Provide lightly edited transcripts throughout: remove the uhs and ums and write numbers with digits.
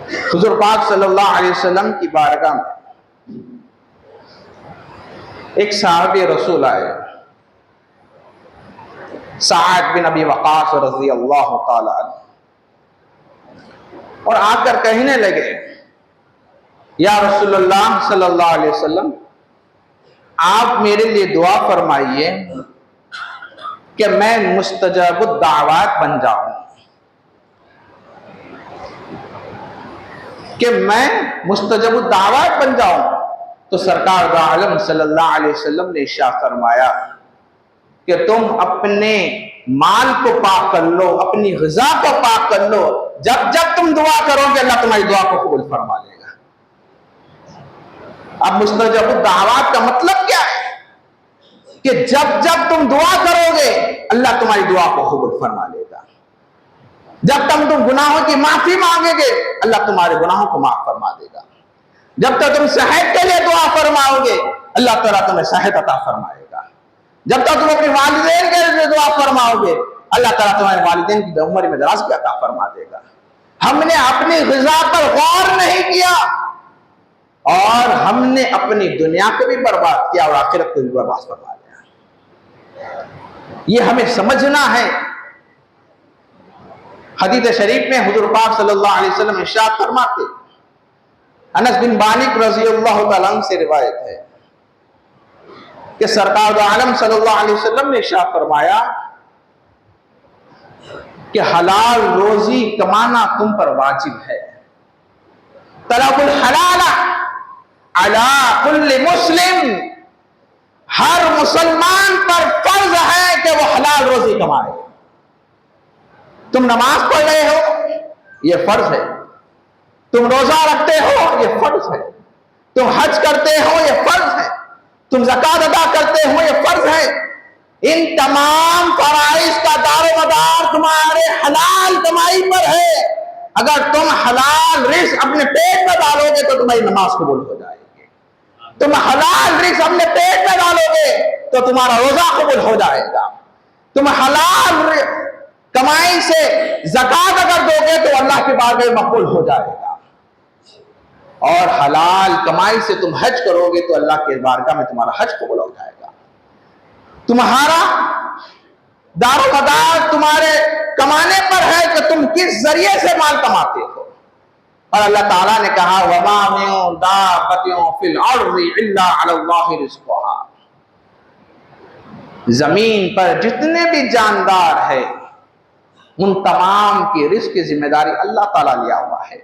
حضور پاک صلی اللہ علیہ وسلم کی بارگاہ میں ایک صحابی رسول آئے، سعد بن ابی وقاص رضی اللہ تعالی عنہ، اور آ کر کہنے لگے یا رسول اللہ صلی اللہ علیہ وسلم، آپ میرے لیے دعا فرمائیے کہ میں مستجاب الدعوات بن جاؤں، کہ میں مستجاب الدعوات بن جاؤں۔ تو سرکار دو عالم صلی اللہ علیہ وسلم نے ارشاد فرمایا کہ تم اپنے مال کو پاک کر لو، اپنی غذا کو پاک کر لو، جب جب تم دعا کرو گے اللہ تمہاری دعا کو قبول فرما لے گا۔ اب مستجاب الدعوات کا مطلب کیا ہے؟ کہ جب جب تم دعا کرو گے اللہ تمہاری دعا کو قبول فرما لے گا۔ جب تک تم گناہوں کی معافی مانگے گے اللہ تمہارے گناہوں کو معاف فرما دے گا۔ جب تک تم صحت کے لیے دعا فرماؤ گے اللہ تعالیٰ تمہیں صحت عطا فرمائے گا۔ جب تک تم اپنے والدین کے لیے دعا فرماؤ گے اللہ تعالیٰ تمہارے والدین کی عمر میں دراز کی عطا فرما دے گا۔ ہم نے اپنی غذا پر غور نہیں کیا اور ہم نے اپنی دنیا کو بھی برباد کیا اور آخرت کو بھی برباد فرما دیا۔ یہ ہمیں سمجھنا ہے۔ حدیث شریف میں حضور پاک صلی اللہ علیہ وسلم ارشاد فرماتے، انس بن مالک رضی اللہ تعالیٰ عنہ سے روایت ہے کہ سرکار دو عالم صلی اللہ علیہ وسلم نے ارشاد فرمایا کہ حلال روزی کمانا تم پر واجب ہے۔ طلب الحلال علی کل مسلم، ہر مسلمان پر فرض ہے کہ وہ حلال روزی کمائے۔ تم نماز پڑھ رہے ہو یہ فرض ہے، تم روزہ رکھتے ہو یہ فرض ہے، تم حج کرتے ہو یہ فرض ہے، تم زکوٰۃ ادا کرتے ہو یہ فرض ہے۔ ان تمام فرائض کا دار و مدار تمہارے حلال کمائی پر ہے۔ اگر تم حلال رزق اپنے پیٹ میں ڈالو گے تو تمہاری نماز قبول ہو جائے گی، تم حلال رزق اپنے پیٹ میں ڈالو گے تو تمہارا روزہ قبول ہو جائے گا، تم حلال کمائی سے زکوٰۃ اگر دو گے تو اللہ کے بارگاہ میں مقبول ہو جائے گا، اور حلال کمائی سے تم حج کرو گے تو اللہ کے بارگاہ میں تمہارا حج قبول ہو جائے گا۔ تمہارا دار و مدار تمہارے کمانے پر ہے کہ تم کس ذریعے سے مال کماتے ہو۔ اور اللہ تعالیٰ نے کہا وَمَا مِن دَابَّةٍ فِي الْأَرْضِ إِلَّا عَلَى اللَّهِ رِزْقُهَا، زمین پر جتنے بھی جاندار ہے ان تمام کی رزق کی ذمہ داری اللہ تعالیٰ لیا ہوا ہے۔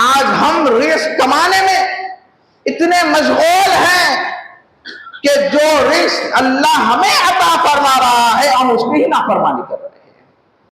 آج ہم رزق کمانے میں اتنے مشغول ہیں کہ جو رزق اللہ ہمیں عطا فرما رہا ہے ہم اس کی ہی نافرمانی کر رہے ہیں۔